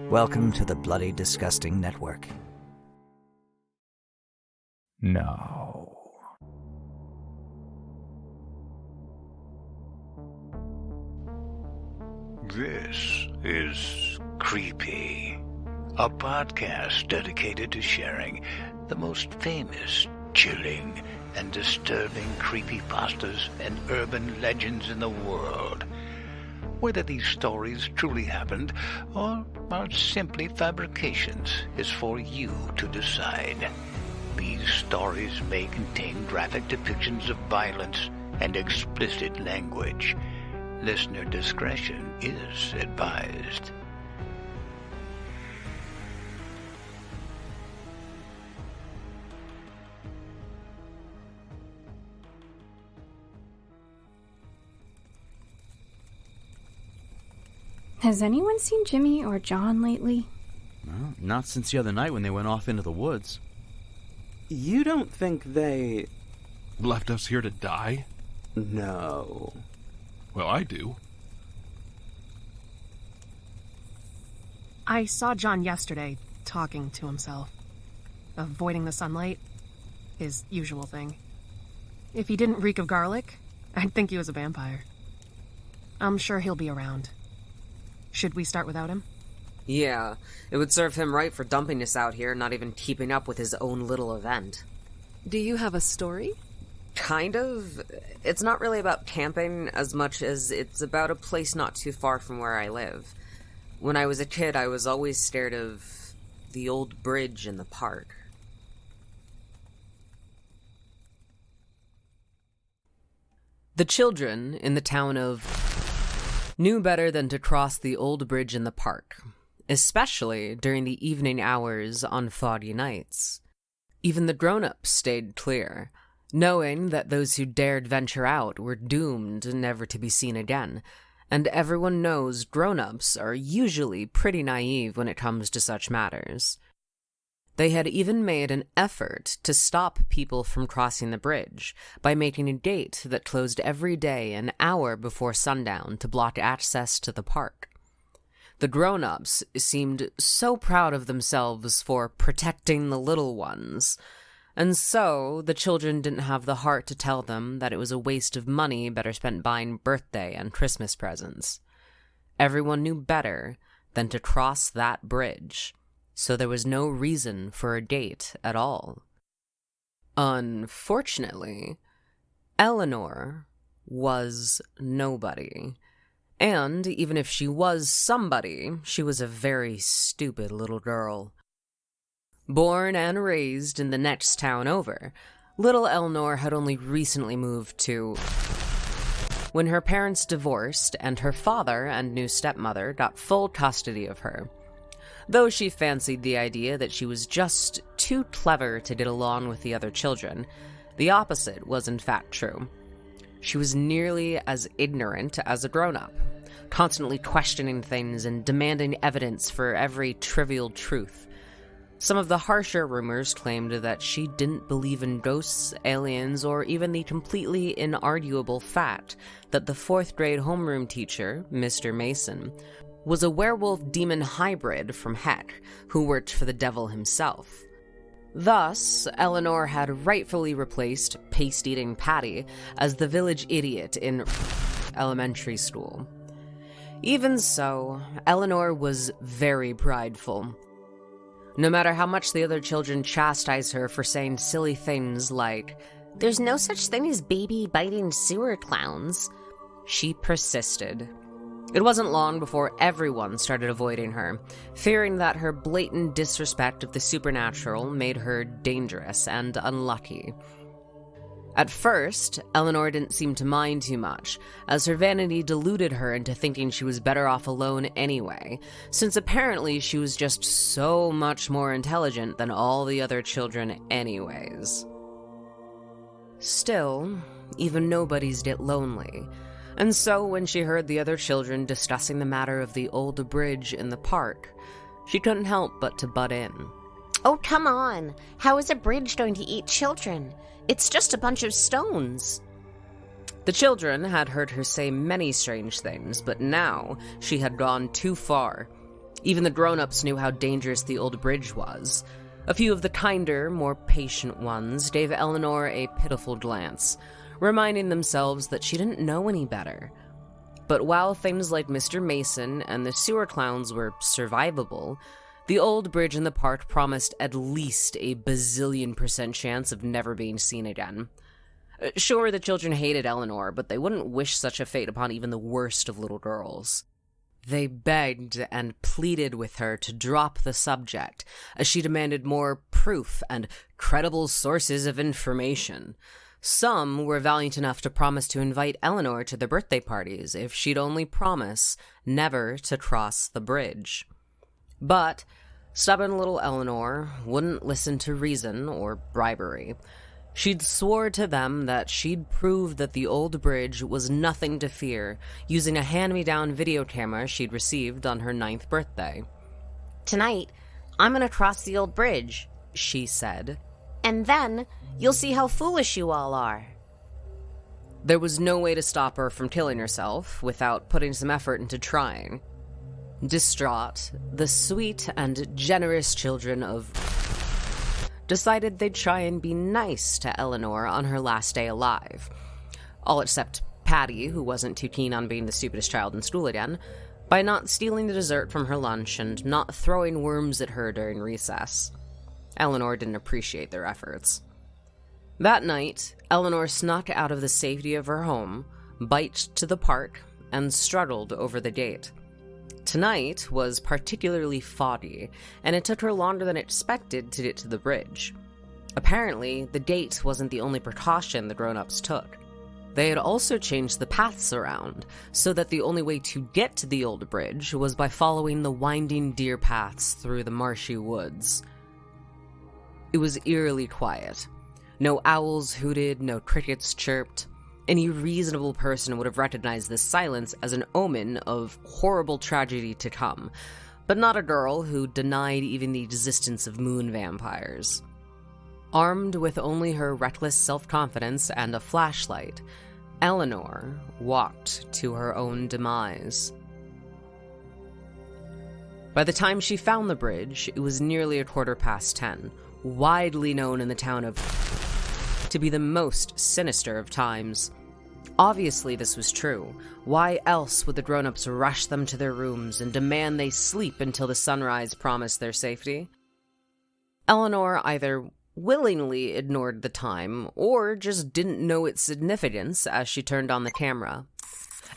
Welcome to the Bloody Disgusting Network. No. This is Creepy, a podcast dedicated to sharing the most famous, chilling, and disturbing creepypastas and urban legends in the world. Whether these stories truly happened or are simply fabrications is for you to decide. These stories may contain graphic depictions of violence and explicit language. Listener discretion is advised. Has anyone seen Jimmy or John lately? Well, not since the other night when they went off into the woods. You don't think they... left us here to die? No. Well, I do. I saw John yesterday, talking to himself. Avoiding the sunlight. His usual thing. If he didn't reek of garlic, I'd think he was a vampire. I'm sure he'll be around. Should we start without him? Yeah, it would serve him right for dumping us out here, not even keeping up with his own little event. Do you have a story? Kind of. It's not really about camping as much as it's about a place not too far from where I live. When I was a kid, I was always scared of the old bridge in the park. The children in the town of knew better than to cross the old bridge in the park, especially during the evening hours on foggy nights. Even the grown-ups stayed clear, knowing that those who dared venture out were doomed never to be seen again, and everyone knows grown-ups are usually pretty naive when it comes to such matters. They had even made an effort to stop people from crossing the bridge by making a gate that closed every day an hour before sundown to block access to the park. The grown-ups seemed so proud of themselves for protecting the little ones, and so the children didn't have the heart to tell them that it was a waste of money better spent buying birthday and Christmas presents. Everyone knew better than to cross that bridge, so there was no reason for a gate at all. Unfortunately, Eleanor was nobody. And even if she was somebody, she was a very stupid little girl. Born and raised in the next town over, little Eleanor had only recently moved to when her parents divorced and her father and new stepmother got full custody of her. Though she fancied the idea that she was just too clever to get along with the other children, the opposite was in fact true. She was nearly as ignorant as a grown-up, constantly questioning things and demanding evidence for every trivial truth. Some of the harsher rumors claimed that she didn't believe in ghosts, aliens, or even the completely inarguable fact that the fourth-grade homeroom teacher, Mr. Mason, was a werewolf-demon hybrid from Heck, who worked for the devil himself. Thus, Eleanor had rightfully replaced paste-eating Patty as the village idiot in elementary school. Even so, Eleanor was very prideful. No matter how much the other children chastised her for saying silly things like, "There's no such thing as baby-biting sewer clowns," she persisted. It wasn't long before everyone started avoiding her, fearing that her blatant disrespect of the supernatural made her dangerous and unlucky. At first, Eleanor didn't seem to mind too much, as her vanity deluded her into thinking she was better off alone anyway, since apparently she was just so much more intelligent than all the other children anyways. Still, even nobodies get lonely. And so when she heard the other children discussing the matter of the old bridge in the park, she couldn't help but to butt in. "Oh, come on. How is a bridge going to eat children? It's just a bunch of stones." The children had heard her say many strange things, but now she had gone too far. Even the grown-ups knew how dangerous the old bridge was. A few of the kinder, more patient ones gave Eleanor a pitiful glance, reminding themselves that she didn't know any better. But while things like Mr. Mason and the sewer clowns were survivable, the old bridge in the park promised at least a bazillion% chance of never being seen again. Sure, the children hated Eleanor, but they wouldn't wish such a fate upon even the worst of little girls. They begged and pleaded with her to drop the subject, as she demanded more proof and credible sources of information. Some were valiant enough to promise to invite Eleanor to their birthday parties if she'd only promise never to cross the bridge. But stubborn little Eleanor wouldn't listen to reason or bribery. She'd swore to them that she'd prove that the old bridge was nothing to fear, using a hand-me-down video camera she'd received on her 9th birthday. "Tonight, I'm gonna cross the old bridge," she said. "and then you'll see how foolish you all are." There was no way to stop her from killing herself without putting some effort into trying. Distraught, the sweet and generous children of decided they'd try and be nice to Eleanor on her last day alive. All except Patty, who wasn't too keen on being the stupidest child in school again, by not stealing the dessert from her lunch and not throwing worms at her during recess. Eleanor didn't appreciate their efforts. That night, Eleanor snuck out of the safety of her home, biked to the park, and struggled over the gate. Tonight was particularly foggy, and it took her longer than expected to get to the bridge. Apparently, the gate wasn't the only precaution the grown-ups took. They had also changed the paths around, so that the only way to get to the old bridge was by following the winding deer paths through the marshy woods. It was eerily quiet. No owls hooted, no crickets chirped. Any reasonable person would have recognized this silence as an omen of horrible tragedy to come, but not a girl who denied even the existence of moon vampires. Armed with only her reckless self-confidence and a flashlight, Eleanor walked to her own demise. By the time she found the bridge, it was nearly 10:15, widely known in the town of to be the most sinister of times. Obviously this was true. Why else would the grown-ups rush them to their rooms and demand they sleep until the sunrise promised their safety? Eleanor either willingly ignored the time, or just didn't know its significance as she turned on the camera.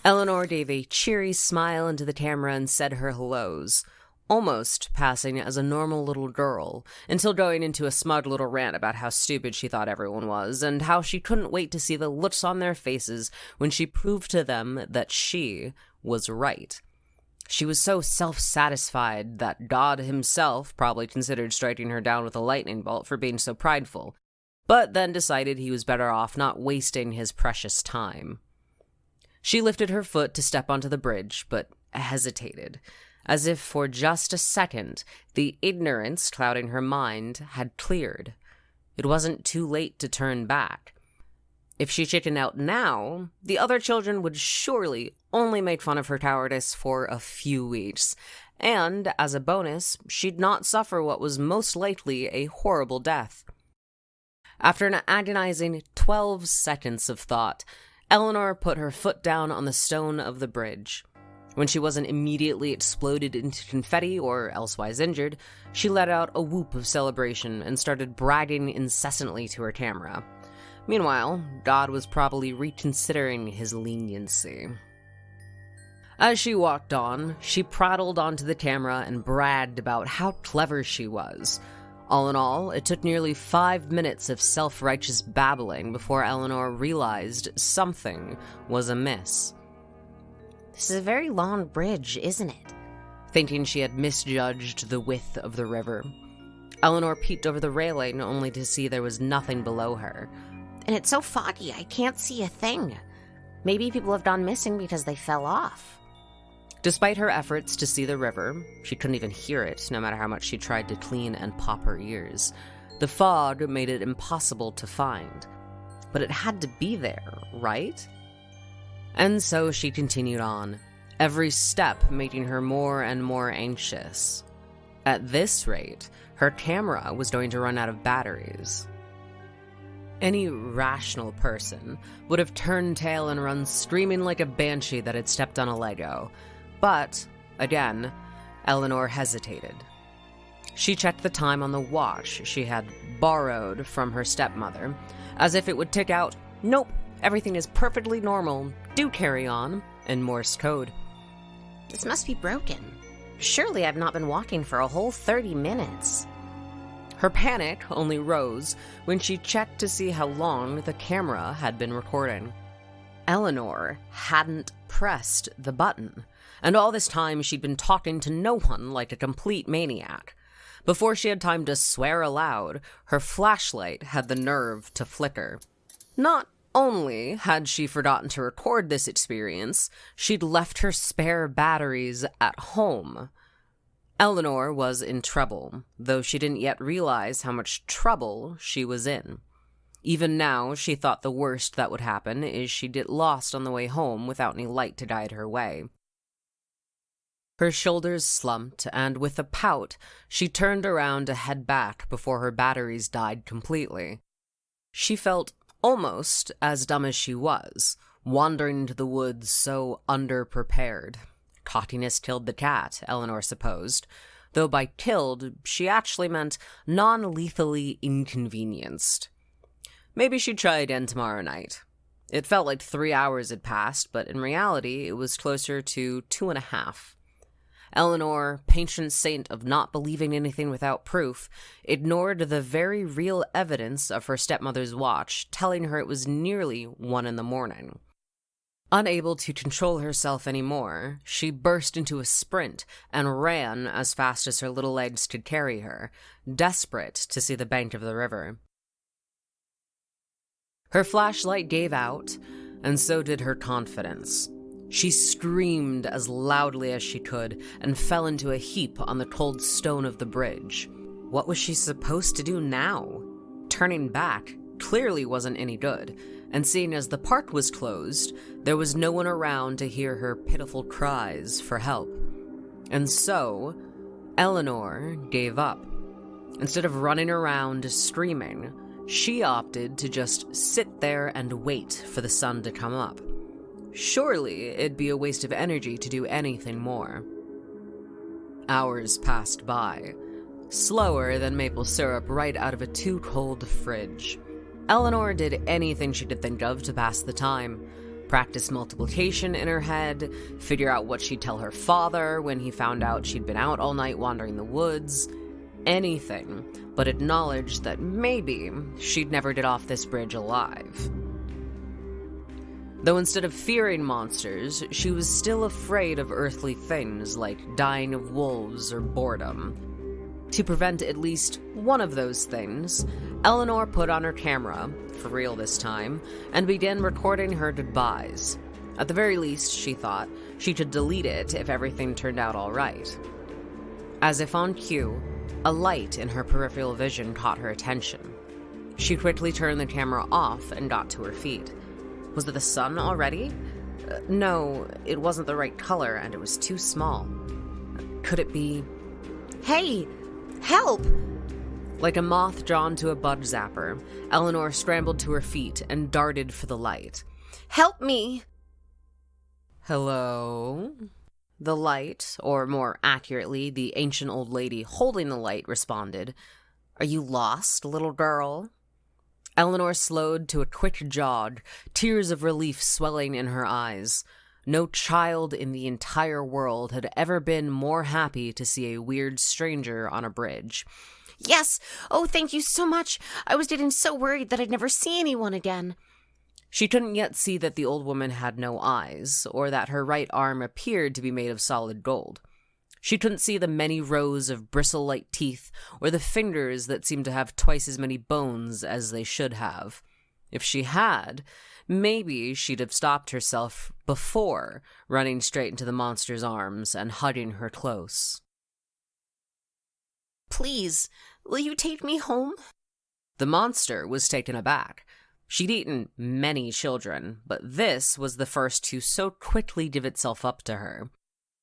Eleanor gave a cheery smile into the camera and said her hellos, almost passing as a normal little girl, until going into a smug little rant about how stupid she thought everyone was, and how she couldn't wait to see the looks on their faces when she proved to them that she was right. She was so self-satisfied that God himself probably considered striking her down with a lightning bolt for being so prideful, but then decided he was better off not wasting his precious time. She lifted her foot to step onto the bridge, but hesitated, as if for just a second the ignorance clouding her mind had cleared. It wasn't too late to turn back. If she chickened out now, the other children would surely only make fun of her cowardice for a few weeks, and, as a bonus, she'd not suffer what was most likely a horrible death. After an agonizing 12 seconds of thought, Eleanor put her foot down on the stone of the bridge. When she wasn't immediately exploded into confetti or elsewise injured, she let out a whoop of celebration and started bragging incessantly to her camera. Meanwhile, God was probably reconsidering his leniency. As she walked on, she prattled onto the camera and bragged about how clever she was. All in all, it took nearly 5 minutes of self-righteous babbling before Eleanor realized something was amiss. This is a very long bridge, isn't it? Thinking she had misjudged the width of the river, Eleanor peeked over the railing only to see there was nothing below her. And it's so foggy, I can't see a thing. Maybe people have gone missing because they fell off. Despite her efforts to see the river, she couldn't even hear it, no matter how much she tried to clean and pop her ears. The fog made it impossible to find. But it had to be there, right? And so she continued on, every step making her more and more anxious. At this rate, her camera was going to run out of batteries. Any rational person would have turned tail and run screaming like a banshee that had stepped on a Lego. But, again, Eleanor hesitated. She checked the time on the watch she had borrowed from her stepmother, as if it would tick out, "Nope, everything is perfectly normal, do carry on," in Morse code. This must be broken. Surely I've not been walking for a whole 30 minutes. Her panic only rose when she checked to see how long the camera had been recording. Eleanor hadn't pressed the button, and all this time she'd been talking to no one like a complete maniac. Before she had time to swear aloud, her flashlight had the nerve to flicker. Not only had she forgotten to record this experience, she'd left her spare batteries at home. Eleanor was in trouble, though she didn't yet realize how much trouble she was in. Even now, she thought the worst that would happen is she'd get lost on the way home without any light to guide her way. Her shoulders slumped, and with a pout, she turned around to head back before her batteries died completely. She felt almost as dumb as she was, wandering into the woods so underprepared. Cockiness killed the cat, Eleanor supposed, though by killed, she actually meant non-lethally inconvenienced. Maybe she'd try again tomorrow night. It felt like 3 hours had passed, but in reality, it was closer to 2.5. Eleanor, patient saint of not believing anything without proof, ignored the very real evidence of her stepmother's watch, telling her it was nearly 1 a.m. Unable to control herself anymore, she burst into a sprint and ran as fast as her little legs could carry her, desperate to see the bank of the river. Her flashlight gave out, and so did her confidence. She screamed as loudly as she could and fell into a heap on the cold stone of the bridge. What was she supposed to do now? Turning back clearly wasn't any good, and seeing as the park was closed, there was no one around to hear her pitiful cries for help. And so, Eleanor gave up. Instead of running around screaming, she opted to just sit there and wait for the sun to come up. Surely it'd be a waste of energy to do anything more. Hours passed by, slower than maple syrup right out of a too-cold fridge. Eleanor did anything she could think of to pass the time. Practice multiplication in her head, figure out what she'd tell her father when he found out she'd been out all night wandering the woods. Anything but acknowledge that maybe she'd never get off this bridge alive. Though instead of fearing monsters, she was still afraid of earthly things like dying of wolves or boredom. To prevent at least one of those things, Eleanor put on her camera, for real this time, and began recording her goodbyes. At the very least, she thought, she could delete it if everything turned out all right. As if on cue, a light in her peripheral vision caught her attention. She quickly turned the camera off and got to her feet. Was it the sun already? No, it wasn't the right color and it was too small. Could it be... Hey! Help! Like a moth drawn to a bug zapper, Eleanor scrambled to her feet and darted for the light. Help me! Hello? The light, or more accurately, the ancient old lady holding the light, responded. Are you lost, little girl? Eleanor slowed to a quick jog, tears of relief swelling in her eyes. No child in the entire world had ever been more happy to see a weird stranger on a bridge. Yes! Oh, thank you so much! I was getting so worried that I'd never see anyone again. She couldn't yet see that the old woman had no eyes, or that her right arm appeared to be made of solid gold. She couldn't see the many rows of bristle-like teeth, or the fingers that seemed to have twice as many bones as they should have. If she had, maybe she'd have stopped herself before running straight into the monster's arms and hugging her close. Please, will you take me home? The monster was taken aback. She'd eaten many children, but this was the first to so quickly give itself up to her.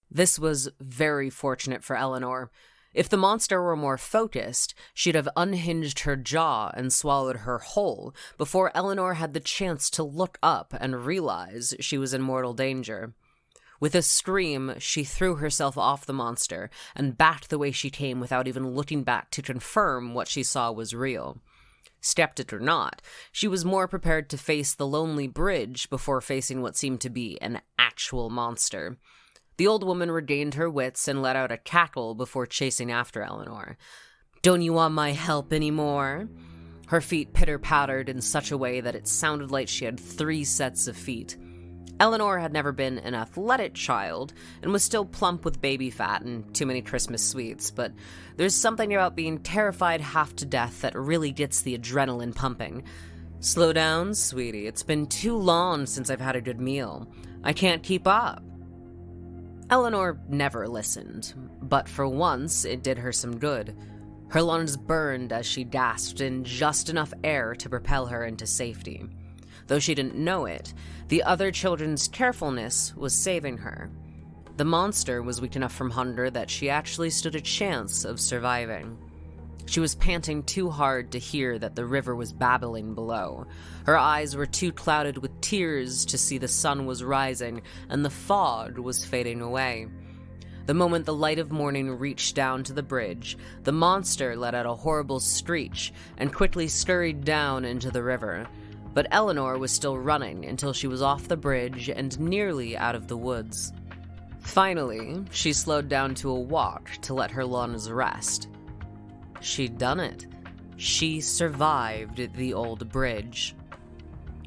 This was very fortunate for Eleanor. If the monster were more focused, she'd have unhinged her jaw and swallowed her whole before Eleanor had the chance to look up and realize she was in mortal danger. With a scream, she threw herself off the monster and backed the way she came without even looking back to confirm what she saw was real. Skeptic or not, she was more prepared to face the lonely bridge before facing what seemed to be an actual monster. The old woman regained her wits and let out a cackle before chasing after Eleanor. "Don't you want my help anymore?" Her feet pitter-pattered in such a way that it sounded like she had 3 sets of feet. Eleanor had never been an athletic child and was still plump with baby fat and too many Christmas sweets, but there's something about being terrified half to death that really gets the adrenaline pumping. "Slow down, sweetie. It's been too long since I've had a good meal. I can't keep up." Eleanor never listened, but for once it did her some good. Her lungs burned as she gasped in just enough air to propel her into safety. Though she didn't know it, the other children's carefulness was saving her. The monster was weak enough from hunger that she actually stood a chance of surviving. She was panting too hard to hear that the river was babbling below. Her eyes were too clouded with tears to see the sun was rising and the fog was fading away. The moment the light of morning reached down to the bridge, the monster let out a horrible screech and quickly scurried down into the river. But Eleanor was still running until she was off the bridge and nearly out of the woods. Finally, she slowed down to a walk to let her lungs rest. She'd done it. She survived the old bridge.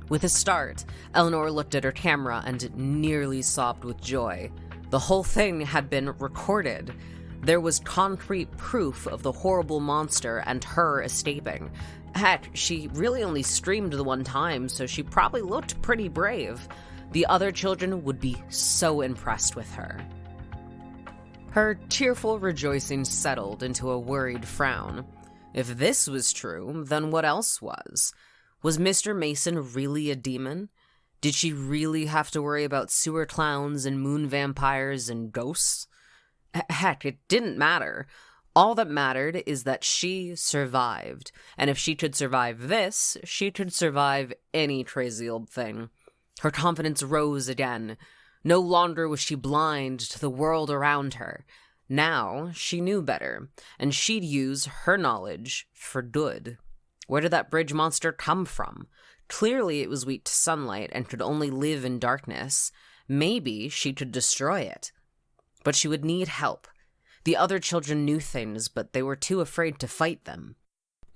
With a start, Eleanor looked at her camera and nearly sobbed with joy. The whole thing had been recorded. There was concrete proof of the horrible monster and her escaping. Heck, she really only streamed the one time, so she probably looked pretty brave. The other children would be so impressed with her. Her tearful rejoicing settled into a worried frown. If this was true, then what else was? Was Mr. Mason really a demon? Did she really have to worry about sewer clowns and moon vampires and ghosts? Heck, it didn't matter. All that mattered is that she survived, and if she could survive this, she could survive any crazy old thing. Her confidence rose again. No longer was she blind to the world around her. Now she knew better, and she'd use her knowledge for good. Where did that bridge monster come from? Clearly it was weak to sunlight and could only live in darkness. Maybe she could destroy it. But she would need help. The other children knew things, but they were too afraid to fight them.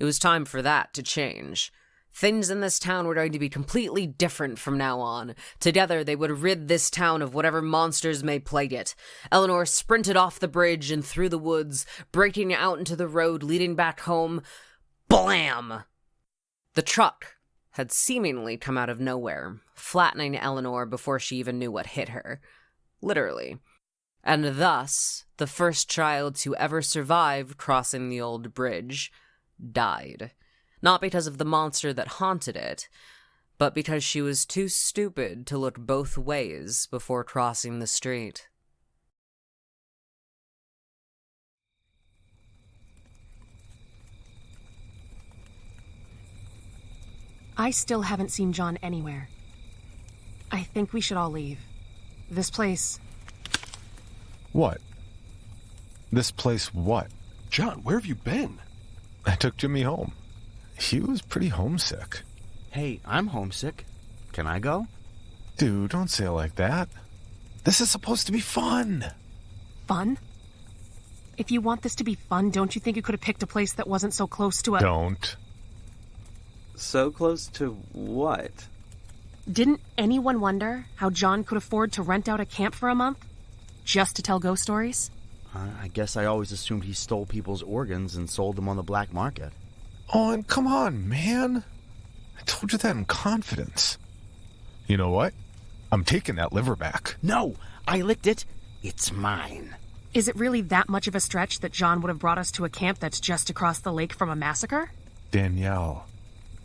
It was time for that to change. Things in this town were going to be completely different from now on. Together, they would rid this town of whatever monsters may plague it. Eleanor sprinted off the bridge and through the woods, breaking out into the road leading back home. Blam! The truck had seemingly come out of nowhere, flattening Eleanor before she even knew what hit her. Literally. And thus, the first child to ever survive crossing the old bridge died. Not because of the monster that haunted it, but because she was too stupid to look both ways before crossing the street. I still haven't seen John anywhere. I think we should all leave. This place... What? This place what? John, where have you been? I took Jimmy home. He was pretty homesick. Hey, I'm homesick. Can I go? Dude, don't say it like that. This is supposed to be fun. Fun? If you want this to be fun, don't you think you could have picked a place that wasn't so close to a... Don't. So close to what? Didn't anyone wonder how John could afford to rent out a camp for a month? Just to tell ghost stories? I guess I always assumed he stole people's organs and sold them on the black market. Oh, and come on, man. I told you that in confidence. You know what? I'm taking that liver back. No, I licked it. It's mine. Is it really that much of a stretch that John would have brought us to a camp that's just across the lake from a massacre? Danielle,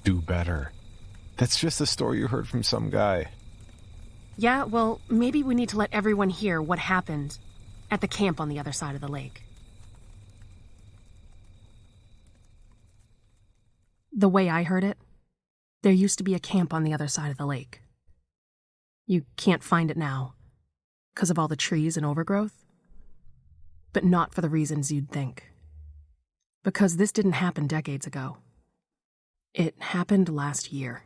do better. That's just a story you heard from some guy. Yeah, well, maybe we need to let everyone hear what happened at the camp on the other side of the lake. The way I heard it, there used to be a camp on the other side of the lake. You can't find it now, because of all the trees and overgrowth. But not for the reasons you'd think. Because this didn't happen decades ago. It happened last year.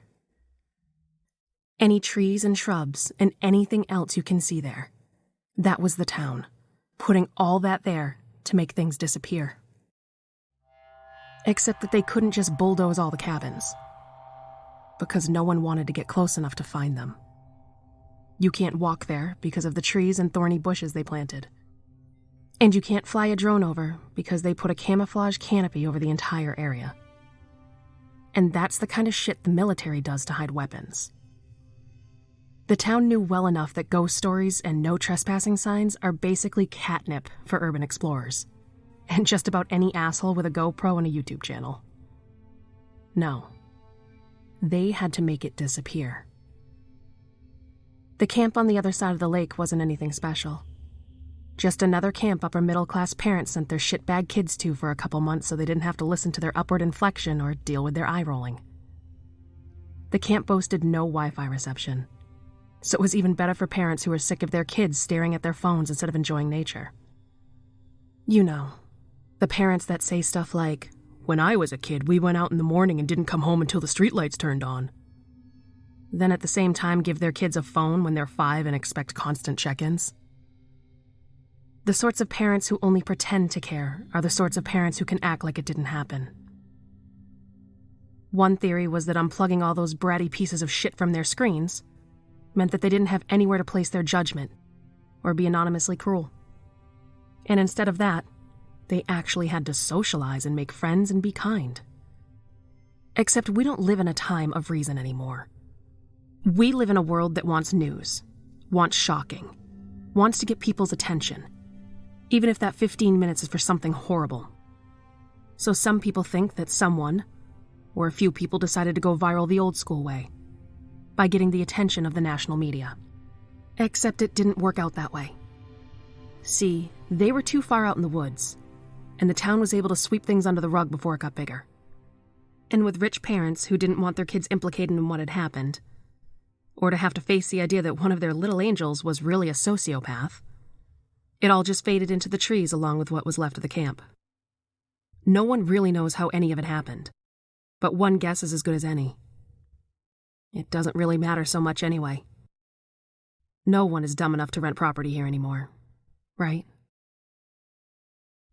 Any trees and shrubs and anything else you can see there, that was the town, putting all that there to make things disappear. Except that they couldn't just bulldoze all the cabins, because no one wanted to get close enough to find them. You can't walk there because of the trees and thorny bushes they planted. And you can't fly a drone over because they put a camouflage canopy over the entire area. And that's the kind of shit the military does to hide weapons. The town knew well enough that ghost stories and no trespassing signs are basically catnip for urban explorers, and just about any asshole with a GoPro and a YouTube channel. No. They had to make it disappear. The camp on the other side of the lake wasn't anything special. Just another camp upper middle-class parents sent their shitbag kids to for a couple months so they didn't have to listen to their upward inflection or deal with their eye rolling. The camp boasted no Wi-Fi reception, so it was even better for parents who were sick of their kids staring at their phones instead of enjoying nature. You know, the parents that say stuff like, "When I was a kid, we went out in the morning and didn't come home until the streetlights turned on." Then at the same time give their kids a phone when they're 5 and expect constant check-ins. The sorts of parents who only pretend to care are the sorts of parents who can act like it didn't happen. One theory was that unplugging all those bratty pieces of shit from their screens meant that they didn't have anywhere to place their judgment or be anonymously cruel. And instead of that, they actually had to socialize and make friends and be kind. Except we don't live in a time of reason anymore. We live in a world that wants news, wants shocking, wants to get people's attention, even if that 15 minutes is for something horrible. So some people think that someone, or a few people, decided to go viral the old school way, by getting the attention of the national media. Except it didn't work out that way. See, they were too far out in the woods, and the town was able to sweep things under the rug before it got bigger. And with rich parents who didn't want their kids implicated in what had happened, or to have to face the idea that one of their little angels was really a sociopath, it all just faded into the trees along with what was left of the camp. No one really knows how any of it happened, but one guess is as good as any. It doesn't really matter so much anyway. No one is dumb enough to rent property here anymore, right?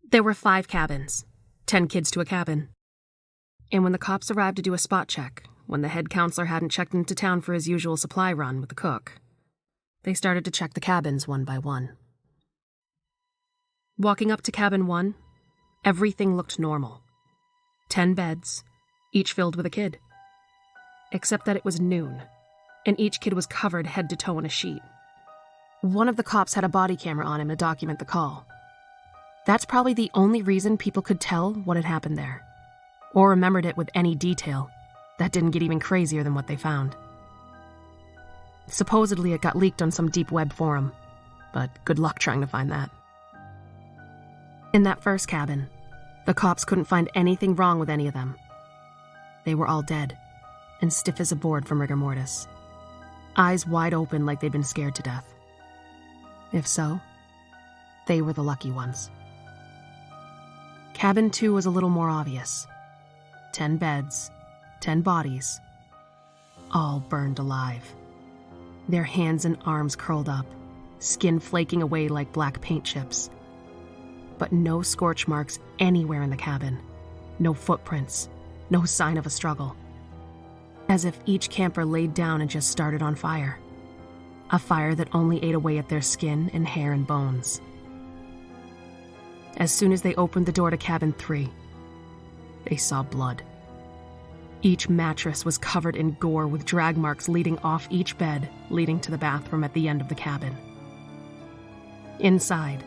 There were 5 cabins, 10 kids to a cabin. And when the cops arrived to do a spot check, when the head counselor hadn't checked into town for his usual supply run with the cook, they started to check the cabins one by one. Walking up to cabin 1, everything looked normal. 10 beds, each filled with a kid. Except that it was noon, and each kid was covered head to toe in a sheet. One of the cops had a body camera on him to document the call. That's probably the only reason people could tell what had happened there, or remembered it with any detail that didn't get even crazier than what they found. Supposedly it got leaked on some deep web forum, but good luck trying to find that. In that first cabin, the cops couldn't find anything wrong with any of them. They were all dead, and stiff as a board from rigor mortis, eyes wide open like they'd been scared to death. If so, they were the lucky ones. Cabin 2 was a little more obvious. 10 beds, 10 bodies, all burned alive. Their hands and arms curled up, skin flaking away like black paint chips. But no scorch marks anywhere in the cabin, no footprints, no sign of a struggle. As if each camper laid down and just started on fire. A fire that only ate away at their skin and hair and bones. As soon as they opened the door to cabin 3, they saw blood. Each mattress was covered in gore with drag marks leading off each bed, leading to the bathroom at the end of the cabin. Inside,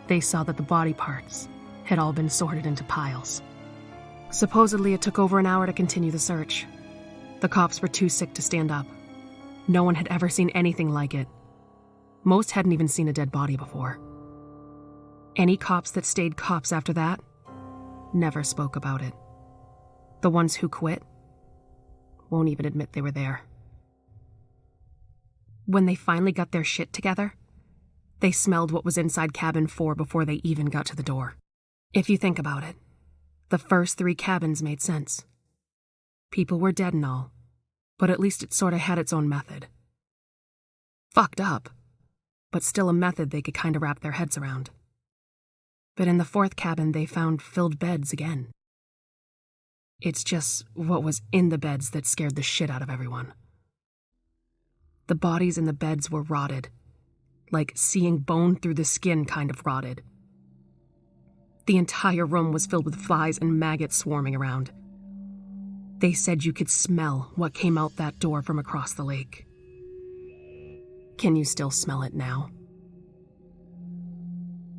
they saw that the body parts had all been sorted into piles. Supposedly, it took over an hour to continue the search. The cops were too sick to stand up. No one had ever seen anything like it. Most hadn't even seen a dead body before. Any cops that stayed cops after that never spoke about it. The ones who quit won't even admit they were there. When they finally got their shit together, they smelled what was inside cabin 4 before they even got to the door. If you think about it, the first 3 cabins made sense. People were dead and all, but at least it sort of had its own method. Fucked up, but still a method they could kind of wrap their heads around. But in the 4th cabin, they found filled beds again. It's just what was in the beds that scared the shit out of everyone. The bodies in the beds were rotted, like seeing bone through the skin kind of rotted. The entire room was filled with flies and maggots swarming around. They said you could smell what came out that door from across the lake. Can you still smell it now?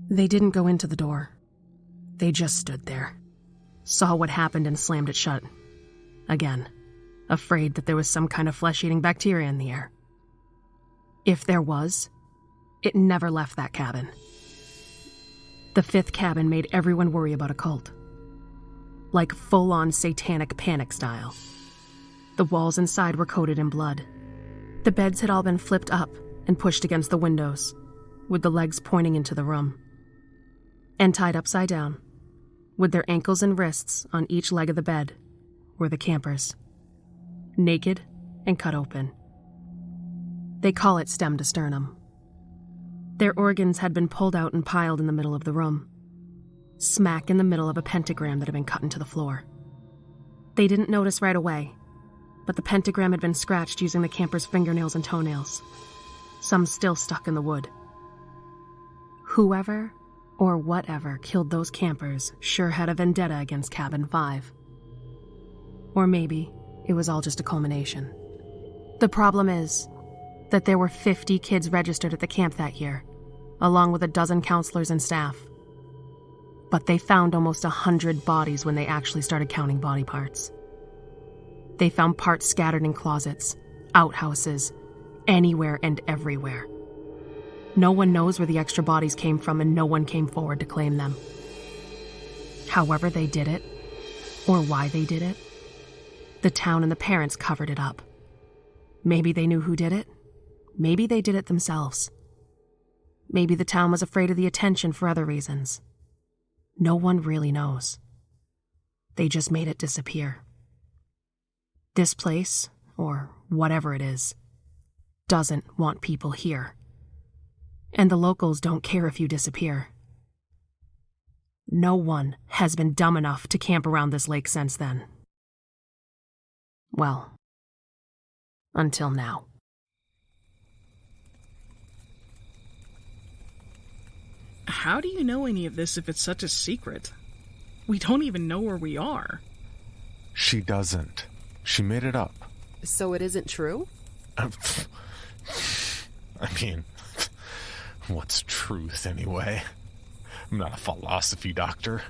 They didn't go into the door. They just stood there, saw what happened and slammed it shut. Again, afraid that there was some kind of flesh-eating bacteria in the air. If there was, it never left that cabin. The 5th cabin made everyone worry about a cult. Like full-on satanic panic style. The walls inside were coated in blood. The beds had all been flipped up and pushed against the windows, with the legs pointing into the room. And tied upside down, with their ankles and wrists on each leg of the bed, were the campers. Naked and cut open. They call it stem to sternum. Their organs had been pulled out and piled in the middle of the room, smack in the middle of a pentagram that had been cut into the floor. They didn't notice right away, but the pentagram had been scratched using the campers' fingernails and toenails, some still stuck in the wood. Whoever or whatever killed those campers sure had a vendetta against Cabin 5. Or maybe it was all just a culmination. The problem is that there were 50 kids registered at the camp that year, along with a dozen counselors and staff. But they found almost 100 bodies when they actually started counting body parts. They found parts scattered in closets, outhouses, anywhere and everywhere. No one knows where the extra bodies came from, and no one came forward to claim them. However they did it, or why they did it, the town and the parents covered it up. Maybe they knew who did it. Maybe they did it themselves. Maybe the town was afraid of the attention for other reasons. No one really knows. They just made it disappear. This place, or whatever it is, doesn't want people here. And the locals don't care if you disappear. No one has been dumb enough to camp around this lake since then. Well, until now. How do you know any of this if it's such a secret? We don't even know where we are. She doesn't. She made it up. So it isn't true? I mean, what's truth anyway? I'm not a philosophy doctor.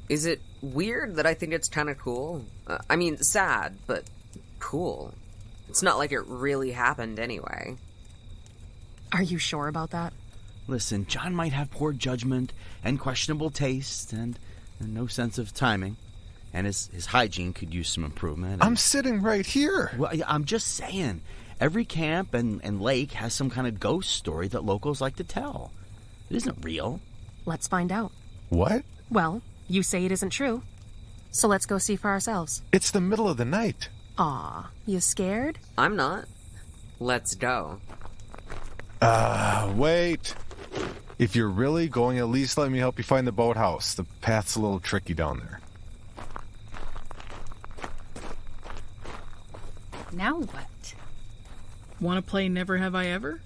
Is it weird that I think it's kind of cool? I mean, sad, but cool. It's not like it really happened anyway. Are you sure about that? Listen, John might have poor judgment and questionable taste and no sense of timing. And his hygiene could use some improvement. I'm sitting right here. Well, I'm just saying. Every camp and lake has some kind of ghost story that locals like to tell. It isn't real. Let's find out. What? Well, you say it isn't true. So let's go see for ourselves. It's the middle of the night. Aw, you scared? I'm not. Let's go. Wait. If you're really going, at least let me help you find the boathouse. The path's a little tricky down there. Now what? Want to play Never Have I Ever?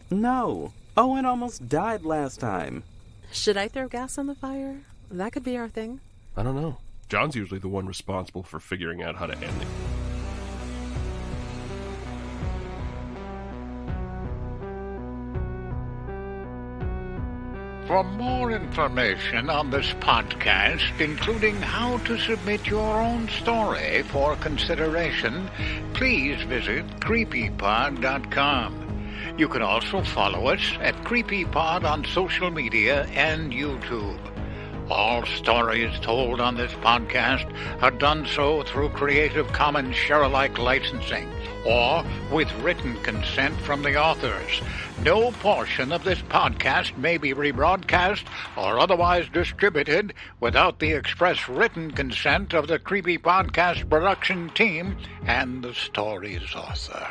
No. Owen almost died last time. Should I throw gas on the fire? That could be our thing. I don't know. John's usually the one responsible for figuring out how to end it. For more information on this podcast, including how to submit your own story for consideration, please visit creepypod.com. You can also follow us at CreepyPod on social media and YouTube. All stories told on this podcast are done so through Creative Commons Share-alike licensing or with written consent from the authors. No portion of this podcast may be rebroadcast or otherwise distributed without the express written consent of the Creepy Podcast production team and the story's author.